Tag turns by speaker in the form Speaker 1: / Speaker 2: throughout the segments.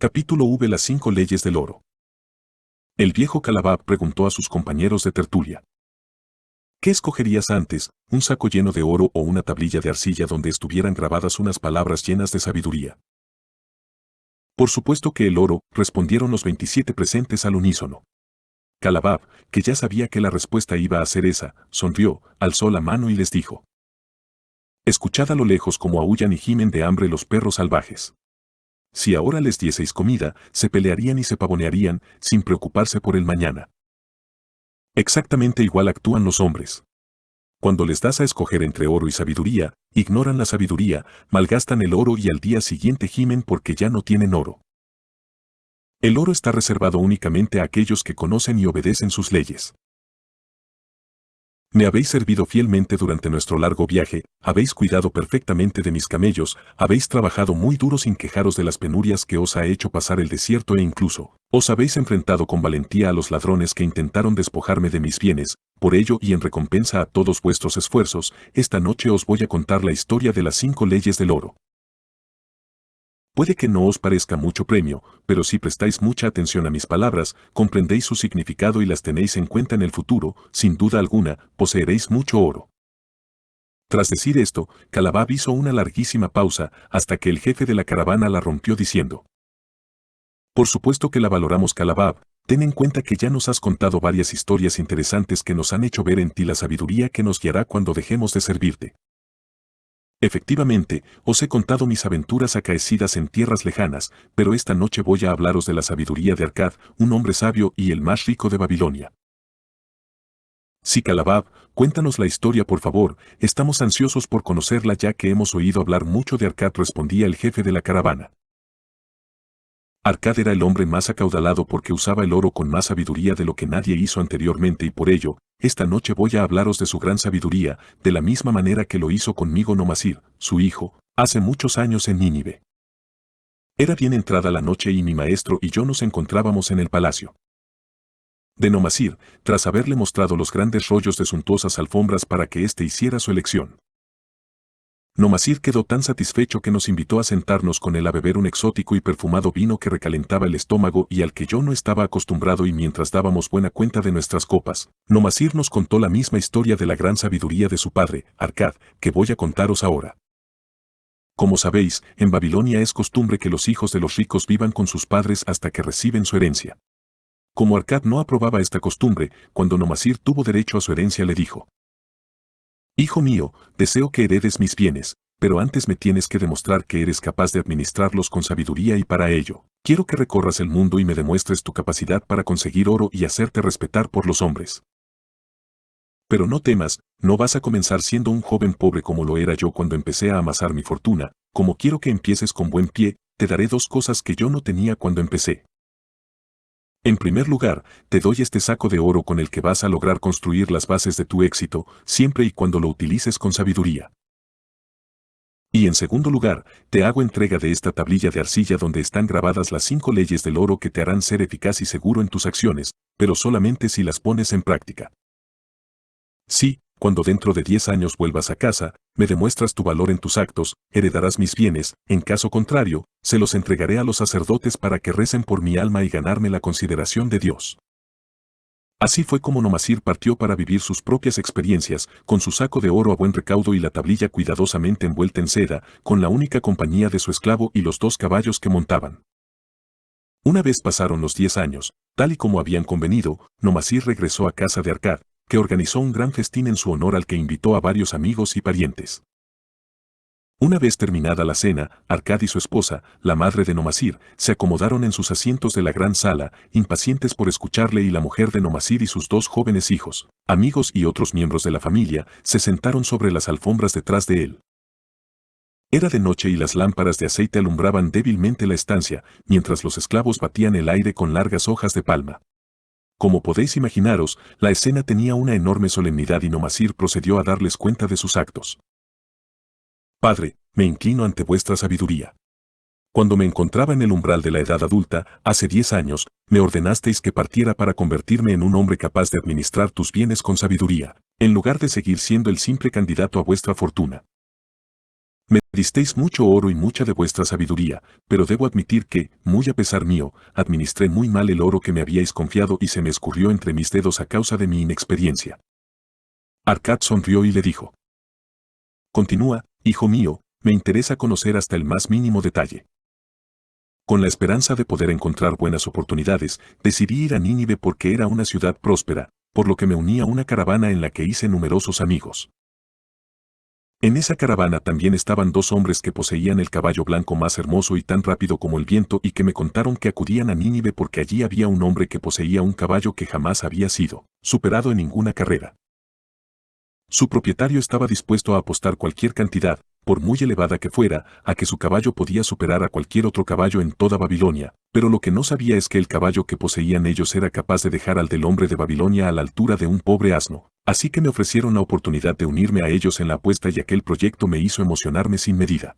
Speaker 1: Capítulo V. Las 5 leyes del oro. El viejo Calabab preguntó a sus compañeros de tertulia: ¿qué escogerías antes, un saco lleno de oro o una tablilla de arcilla donde estuvieran grabadas unas palabras llenas de sabiduría? Por supuesto que el oro, respondieron los 27 presentes al unísono. Calabab, que ya sabía que la respuesta iba a ser esa, sonrió, alzó la mano y les dijo: escuchad a lo lejos cómo aúllan y gimen de hambre los perros salvajes. Si ahora les dieseis comida, se pelearían y se pavonearían, sin preocuparse por el mañana. Exactamente igual actúan los hombres. Cuando les das a escoger entre oro y sabiduría, ignoran la sabiduría, malgastan el oro y al día siguiente gimen porque ya no tienen oro. El oro está reservado únicamente a aquellos que conocen y obedecen sus leyes. Me habéis servido fielmente durante nuestro largo viaje, habéis cuidado perfectamente de mis camellos, habéis trabajado muy duro sin quejaros de las penurias que os ha hecho pasar el desierto e incluso, os habéis enfrentado con valentía a los ladrones que intentaron despojarme de mis bienes. Por ello y en recompensa a todos vuestros esfuerzos, esta noche os voy a contar la historia de las 5 leyes del oro. Puede que no os parezca mucho premio, pero si prestáis mucha atención a mis palabras, comprendéis su significado y las tenéis en cuenta en el futuro, sin duda alguna, poseeréis mucho oro. Tras decir esto, Calabab hizo una larguísima pausa, hasta que el jefe de la caravana la rompió diciendo: por supuesto que la valoramos, Calabab, ten en cuenta que ya nos has contado varias historias interesantes que nos han hecho ver en ti la sabiduría que nos guiará cuando dejemos de servirte. Efectivamente, os he contado mis aventuras acaecidas en tierras lejanas, pero esta noche voy a hablaros de la sabiduría de Arcad, un hombre sabio y el más rico de Babilonia. Sí, Calabab, cuéntanos la historia por favor, estamos ansiosos por conocerla ya que hemos oído hablar mucho de Arcad, respondía el jefe de la caravana. Arcad era el hombre más acaudalado porque usaba el oro con más sabiduría de lo que nadie hizo anteriormente y por ello, esta noche voy a hablaros de su gran sabiduría, de la misma manera que lo hizo conmigo Nomasir, su hijo, hace muchos años en Nínive. Era bien entrada la noche y mi maestro y yo nos encontrábamos en el palacio de Nomasir, tras haberle mostrado los grandes rollos de suntuosas alfombras para que éste hiciera su elección. Nomasir quedó tan satisfecho que nos invitó a sentarnos con él a beber un exótico y perfumado vino que recalentaba el estómago y al que yo no estaba acostumbrado, y mientras dábamos buena cuenta de nuestras copas, Nomasir nos contó la misma historia de la gran sabiduría de su padre, Arcad, que voy a contaros ahora. Como sabéis, en Babilonia es costumbre que los hijos de los ricos vivan con sus padres hasta que reciben su herencia. Como Arcad no aprobaba esta costumbre, cuando Nomasir tuvo derecho a su herencia le dijo: hijo mío, deseo que heredes mis bienes, pero antes me tienes que demostrar que eres capaz de administrarlos con sabiduría y para ello, quiero que recorras el mundo y me demuestres tu capacidad para conseguir oro y hacerte respetar por los hombres. Pero no temas, no vas a comenzar siendo un joven pobre como lo era yo cuando empecé a amasar mi fortuna, como quiero que empieces con buen pie, te daré 2 cosas que yo no tenía cuando empecé. En primer lugar, te doy este saco de oro con el que vas a lograr construir las bases de tu éxito, siempre y cuando lo utilices con sabiduría. Y en segundo lugar, te hago entrega de esta tablilla de arcilla donde están grabadas las 5 leyes del oro que te harán ser eficaz y seguro en tus acciones, pero solamente si las pones en práctica. Sí, cuando dentro de 10 años vuelvas a casa, me demuestras tu valor en tus actos, heredarás mis bienes, en caso contrario, se los entregaré a los sacerdotes para que recen por mi alma y ganarme la consideración de Dios. Así fue como Nomasir partió para vivir sus propias experiencias, con su saco de oro a buen recaudo y la tablilla cuidadosamente envuelta en seda, con la única compañía de su esclavo y los 2 caballos que montaban. Una vez pasaron los 10 años, tal y como habían convenido, Nomasir regresó a casa de Arcad, que organizó un gran festín en su honor al que invitó a varios amigos y parientes. Una vez terminada la cena, Arcad y su esposa, la madre de Nomasir, se acomodaron en sus asientos de la gran sala, impacientes por escucharle, y la mujer de Nomasir y sus 2 jóvenes hijos, amigos y otros miembros de la familia, se sentaron sobre las alfombras detrás de él. Era de noche y las lámparas de aceite alumbraban débilmente la estancia, mientras los esclavos batían el aire con largas hojas de palma. Como podéis imaginaros, la escena tenía una enorme solemnidad y Nomasir procedió a darles cuenta de sus actos. Padre, me inclino ante vuestra sabiduría. Cuando me encontraba en el umbral de la edad adulta, hace 10 años, me ordenasteis que partiera para convertirme en un hombre capaz de administrar tus bienes con sabiduría, en lugar de seguir siendo el simple candidato a vuestra fortuna. Me disteis mucho oro y mucha de vuestra sabiduría, pero debo admitir que, muy a pesar mío, administré muy mal el oro que me habíais confiado y se me escurrió entre mis dedos a causa de mi inexperiencia. Arcad sonrió y le dijo: Continúa, hijo mío, me interesa conocer hasta el más mínimo detalle. Con la esperanza de poder encontrar buenas oportunidades, decidí ir a Nínive porque era una ciudad próspera, por lo que me uní a una caravana en la que hice numerosos amigos. En esa caravana también estaban dos hombres que poseían el caballo blanco más hermoso y tan rápido como el viento y que me contaron que acudían a Nínive porque allí había un hombre que poseía un caballo que jamás había sido superado en ninguna carrera. Su propietario estaba dispuesto a apostar cualquier cantidad, por muy elevada que fuera, a que su caballo podía superar a cualquier otro caballo en toda Babilonia, pero lo que no sabía es que el caballo que poseían ellos era capaz de dejar al del hombre de Babilonia a la altura de un pobre asno. Así que me ofrecieron la oportunidad de unirme a ellos en la apuesta y aquel proyecto me hizo emocionarme sin medida.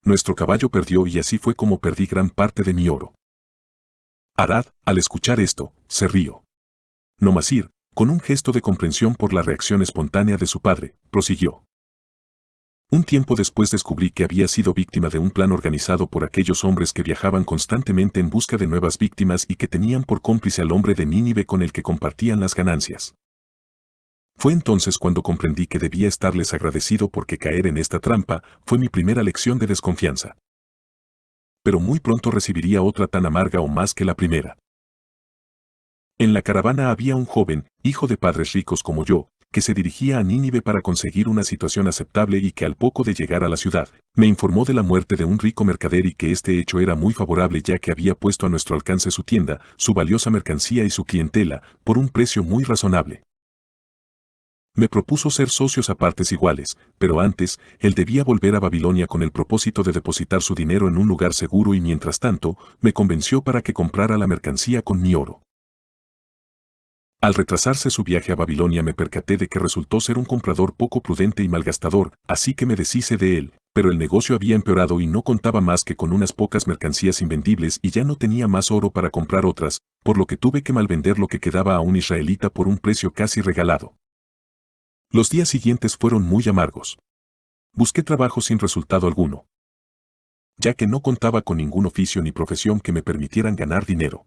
Speaker 1: Nuestro caballo perdió y así fue como perdí gran parte de mi oro. Arad, al escuchar esto, se rió. Nomasir, con un gesto de comprensión por la reacción espontánea de su padre, prosiguió. Un tiempo después descubrí que había sido víctima de un plan organizado por aquellos hombres que viajaban constantemente en busca de nuevas víctimas y que tenían por cómplice al hombre de Nínive con el que compartían las ganancias. Fue entonces cuando comprendí que debía estarles agradecido porque caer en esta trampa fue mi primera lección de desconfianza. Pero muy pronto recibiría otra tan amarga o más que la primera. En la caravana había un joven, hijo de padres ricos como yo, que se dirigía a Nínive para conseguir una situación aceptable y que al poco de llegar a la ciudad, me informó de la muerte de un rico mercader y que este hecho era muy favorable ya que había puesto a nuestro alcance su tienda, su valiosa mercancía y su clientela, por un precio muy razonable. Me propuso ser socios a partes iguales, pero antes, él debía volver a Babilonia con el propósito de depositar su dinero en un lugar seguro y mientras tanto, me convenció para que comprara la mercancía con mi oro. Al retrasarse su viaje a Babilonia me percaté de que resultó ser un comprador poco prudente y malgastador, así que me deshice de él, pero el negocio había empeorado y no contaba más que con unas pocas mercancías invendibles y ya no tenía más oro para comprar otras, por lo que tuve que malvender lo que quedaba a un israelita por un precio casi regalado. Los días siguientes fueron muy amargos. Busqué trabajo sin resultado alguno, ya que no contaba con ningún oficio ni profesión que me permitieran ganar dinero.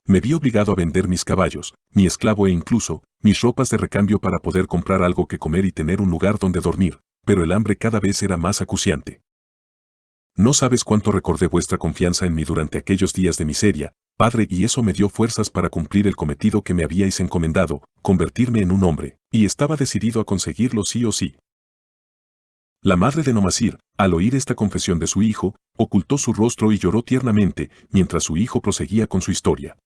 Speaker 1: Me vi obligado a vender mis caballos, mi esclavo e incluso, mis ropas de recambio para poder comprar algo que comer y tener un lugar donde dormir, pero el hambre cada vez era más acuciante. No sabes cuánto recordé vuestra confianza en mí durante aquellos días de miseria, Padre, y eso me dio fuerzas para cumplir el cometido que me habíais encomendado, convertirme en un hombre, y estaba decidido a conseguirlo sí o sí. La madre de Nomasir, al oír esta confesión de su hijo, ocultó su rostro y lloró tiernamente, mientras su hijo proseguía con su historia.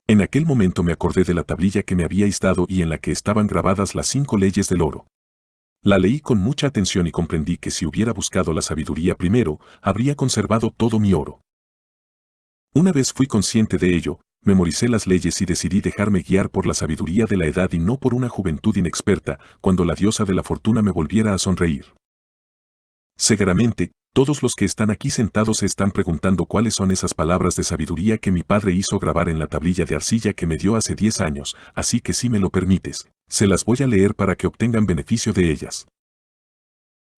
Speaker 1: En aquel momento me acordé de la tablilla que me habíais dado y en la que estaban grabadas las 5 leyes del oro. La leí con mucha atención y comprendí que si hubiera buscado la sabiduría primero, habría conservado todo mi oro. Una vez fui consciente de ello, memoricé las leyes y decidí dejarme guiar por la sabiduría de la edad y no por una juventud inexperta, cuando la diosa de la fortuna me volviera a sonreír. Seguramente, todos los que están aquí sentados se están preguntando cuáles son esas palabras de sabiduría que mi padre hizo grabar en la tablilla de arcilla que me dio hace 10 años, así que si me lo permites, se las voy a leer para que obtengan beneficio de ellas.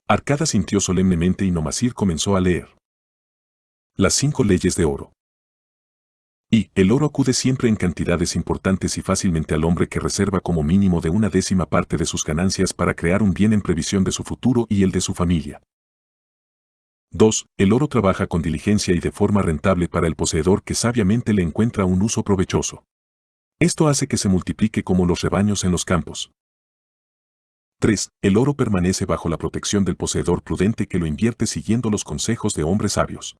Speaker 1: Arcada sintió solemnemente y Nomasir comenzó a leer. Las 5 leyes de oro. Y el oro acude siempre en cantidades importantes y fácilmente al hombre que reserva como mínimo de 1/10 parte de sus ganancias para crear un bien en previsión de su futuro y el de su familia. 2. El oro trabaja con diligencia y de forma rentable para el poseedor que sabiamente le encuentra un uso provechoso. Esto hace que se multiplique como los rebaños en los campos. 3. El oro permanece bajo la protección del poseedor prudente que lo invierte siguiendo los consejos de hombres sabios.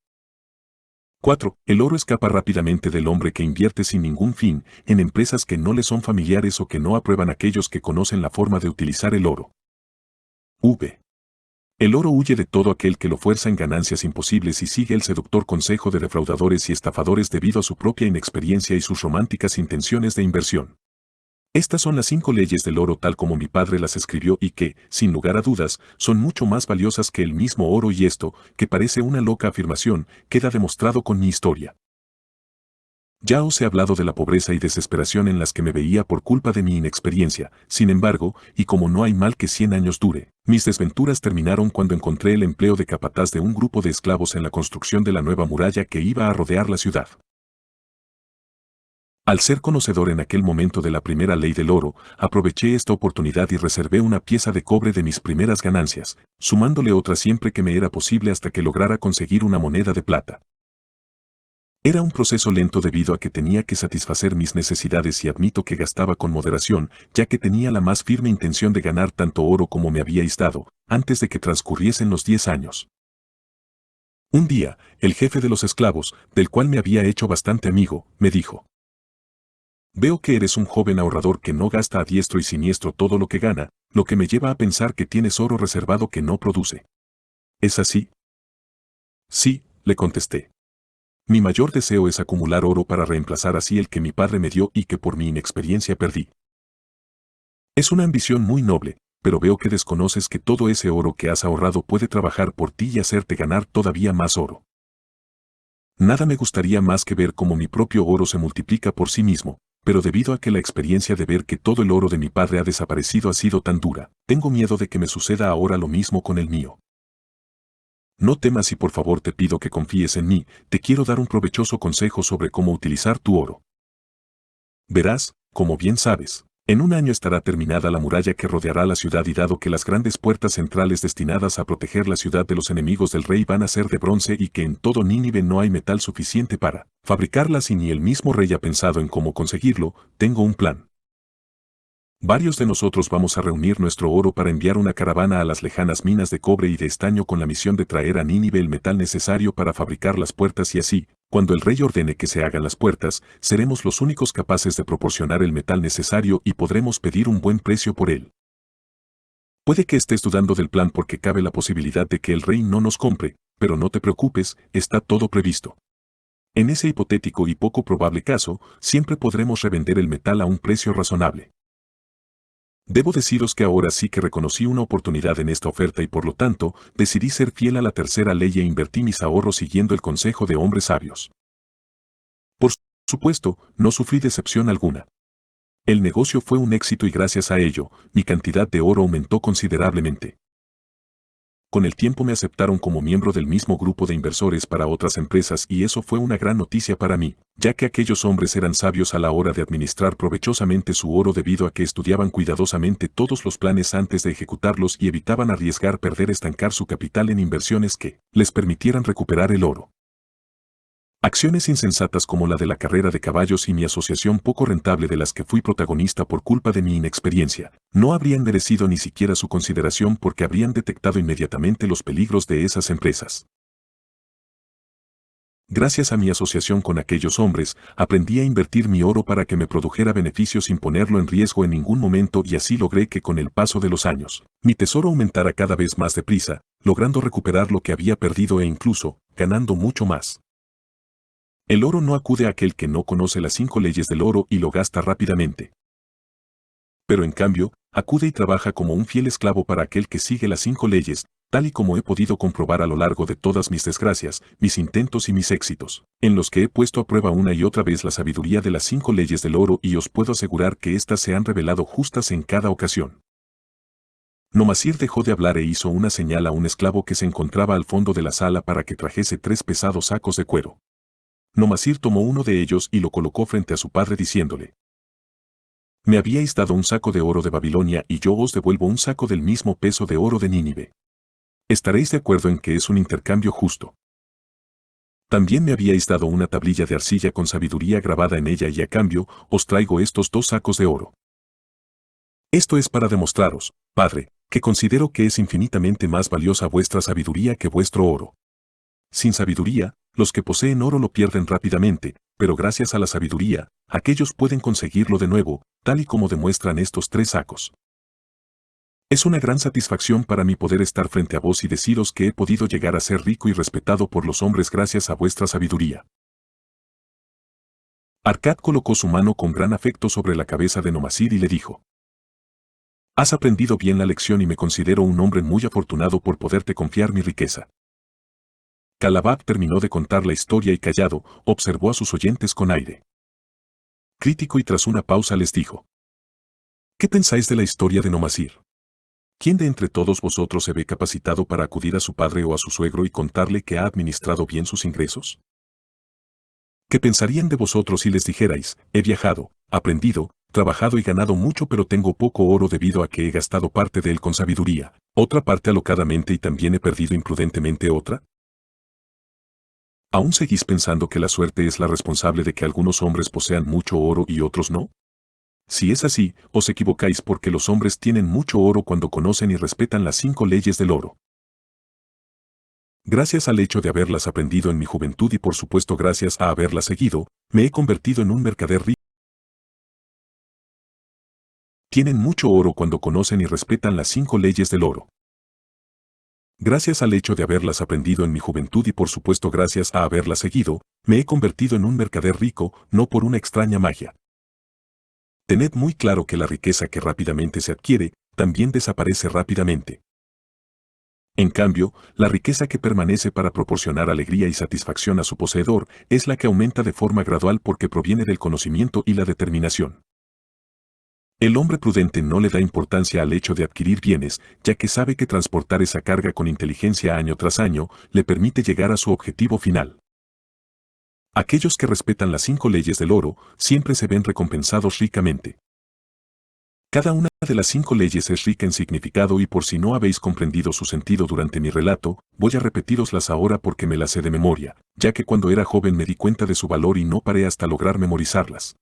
Speaker 1: 4. El oro escapa rápidamente del hombre que invierte sin ningún fin en empresas que no le son familiares o que no aprueban aquellos que conocen la forma de utilizar el oro. V. El oro huye de todo aquel que lo fuerza en ganancias imposibles y sigue el seductor consejo de defraudadores y estafadores debido a su propia inexperiencia y sus románticas intenciones de inversión. Estas son las 5 leyes del oro tal como mi padre las escribió y que, sin lugar a dudas, son mucho más valiosas que el mismo oro y esto, que parece una loca afirmación, queda demostrado con mi historia. Ya os he hablado de la pobreza y desesperación en las que me veía por culpa de mi inexperiencia. Sin embargo, y como no hay mal que 100 años dure, mis desventuras terminaron cuando encontré el empleo de capataz de un grupo de esclavos en la construcción de la nueva muralla que iba a rodear la ciudad. Al ser conocedor en aquel momento de la primera ley del oro, aproveché esta oportunidad y reservé una pieza de cobre de mis primeras ganancias, sumándole otra siempre que me era posible hasta que lograra conseguir una moneda de plata. Era un proceso lento debido a que tenía que satisfacer mis necesidades y admito que gastaba con moderación, ya que tenía la más firme intención de ganar tanto oro como me habíais dado, antes de que transcurriesen los 10 años. Un día, el jefe de los esclavos, del cual me había hecho bastante amigo, me dijo: «Veo que eres un joven ahorrador que no gasta a diestro y siniestro todo lo que gana, lo que me lleva a pensar que tienes oro reservado que no produce. ¿Es así?». «Sí», le contesté. «Mi mayor deseo es acumular oro para reemplazar así el que mi padre me dio y que por mi inexperiencia perdí». «Es una ambición muy noble, pero veo que desconoces que todo ese oro que has ahorrado puede trabajar por ti y hacerte ganar todavía más oro». Nada me gustaría más que ver cómo mi propio oro se multiplica por sí mismo, pero debido a que la experiencia de ver que todo el oro de mi padre ha desaparecido ha sido tan dura, tengo miedo de que me suceda ahora lo mismo con el mío. No temas y por favor te pido que confíes en mí, te quiero dar un provechoso consejo sobre cómo utilizar tu oro. Verás, como bien sabes, en un año estará terminada la muralla que rodeará la ciudad y dado que las grandes puertas centrales destinadas a proteger la ciudad de los enemigos del rey van a ser de bronce y que en todo Nínive no hay metal suficiente para fabricarlas y ni el mismo rey ha pensado en cómo conseguirlo, tengo un plan. Varios de nosotros vamos a reunir nuestro oro para enviar una caravana a las lejanas minas de cobre y de estaño con la misión de traer a Nínive el metal necesario para fabricar las puertas y así, cuando el rey ordene que se hagan las puertas, seremos los únicos capaces de proporcionar el metal necesario y podremos pedir un buen precio por él. Puede que estés dudando del plan porque cabe la posibilidad de que el rey no nos compre, pero no te preocupes, está todo previsto. En ese hipotético y poco probable caso, siempre podremos revender el metal a un precio razonable. Debo deciros que ahora sí que reconocí una oportunidad en esta oferta y por lo tanto, decidí ser fiel a la tercera ley e invertí mis ahorros siguiendo el consejo de hombres sabios. Por supuesto, no sufrí decepción alguna. El negocio fue un éxito y gracias a ello, mi cantidad de oro aumentó considerablemente. Con el tiempo me aceptaron como miembro del mismo grupo de inversores para otras empresas y eso fue una gran noticia para mí, ya que aquellos hombres eran sabios a la hora de administrar provechosamente su oro debido a que estudiaban cuidadosamente todos los planes antes de ejecutarlos y evitaban arriesgar estancar su capital en inversiones que les permitieran recuperar el oro. Acciones insensatas como la de la carrera de caballos y mi asociación poco rentable de las que fui protagonista por culpa de mi inexperiencia, no habrían merecido ni siquiera su consideración porque habrían detectado inmediatamente los peligros de esas empresas. Gracias a mi asociación con aquellos hombres, aprendí a invertir mi oro para que me produjera beneficios sin ponerlo en riesgo en ningún momento y así logré que con el paso de los años, mi tesoro aumentara cada vez más deprisa, logrando recuperar lo que había perdido e incluso, ganando mucho más. El oro no acude a aquel que no conoce las 5 leyes del oro y lo gasta rápidamente. Pero en cambio, acude y trabaja como un fiel esclavo para aquel que sigue las 5 leyes, tal y como he podido comprobar a lo largo de todas mis desgracias, mis intentos y mis éxitos, en los que he puesto a prueba una y otra vez la sabiduría de las 5 leyes del oro y os puedo asegurar que éstas se han revelado justas en cada ocasión. Nomasir dejó de hablar e hizo una señal a un esclavo que se encontraba al fondo de la sala para que trajese 3 pesados sacos de cuero. Nomasir tomó uno de ellos y lo colocó frente a su padre diciéndole: «Me habíais dado un saco de oro de Babilonia y yo os devuelvo un saco del mismo peso de oro de Nínive. Estaréis de acuerdo en que es un intercambio justo. También me habíais dado una tablilla de arcilla con sabiduría grabada en ella y a cambio os traigo estos 2 sacos de oro. Esto es para demostraros, padre, que considero que es infinitamente más valiosa vuestra sabiduría que vuestro oro. Sin sabiduría, los que poseen oro lo pierden rápidamente, pero gracias a la sabiduría, aquellos pueden conseguirlo de nuevo, tal y como demuestran estos 3 sacos. Es una gran satisfacción para mí poder estar frente a vos y deciros que he podido llegar a ser rico y respetado por los hombres gracias a vuestra sabiduría». Arcad colocó su mano con gran afecto sobre la cabeza de Nomasir y le dijo: «Has aprendido bien la lección y me considero un hombre muy afortunado por poderte confiar mi riqueza». Kalabab terminó de contar la historia y callado, observó a sus oyentes con aire. crítico y tras una pausa les dijo: ¿Qué pensáis de la historia de Nomasir? ¿Quién de entre todos vosotros se ve capacitado para acudir a su padre o a su suegro y contarle que ha administrado bien sus ingresos? ¿Qué pensarían de vosotros si les dijerais: he viajado, aprendido, trabajado y ganado mucho, pero tengo poco oro debido a que he gastado parte de él con sabiduría, otra parte alocadamente y también he perdido imprudentemente otra? ¿Aún seguís pensando que la suerte es la responsable de que algunos hombres posean mucho oro y otros no? Si es así, os equivocáis, porque los hombres tienen mucho oro cuando conocen y respetan las 5 leyes del oro. Gracias al hecho de haberlas aprendido en mi juventud y por supuesto gracias a haberlas seguido, me he convertido en un mercader rico. Tienen mucho oro cuando conocen y respetan las 5 leyes del oro. Gracias al hecho de haberlas aprendido en mi juventud y por supuesto gracias a haberlas seguido, me he convertido en un mercader rico, no por una extraña magia. Tened muy claro que la riqueza que rápidamente se adquiere, también desaparece rápidamente. En cambio, la riqueza que permanece para proporcionar alegría y satisfacción a su poseedor es la que aumenta de forma gradual porque proviene del conocimiento y la determinación. El hombre prudente no le da importancia al hecho de adquirir bienes, ya que sabe que transportar esa carga con inteligencia año tras año le permite llegar a su objetivo final. Aquellos que respetan las 5 leyes del oro siempre se ven recompensados ricamente. Cada una de las 5 leyes es rica en significado y por si no habéis comprendido su sentido durante mi relato, voy a repetíroslas ahora porque me las sé de memoria, ya que cuando era joven me di cuenta de su valor y no paré hasta lograr memorizarlas.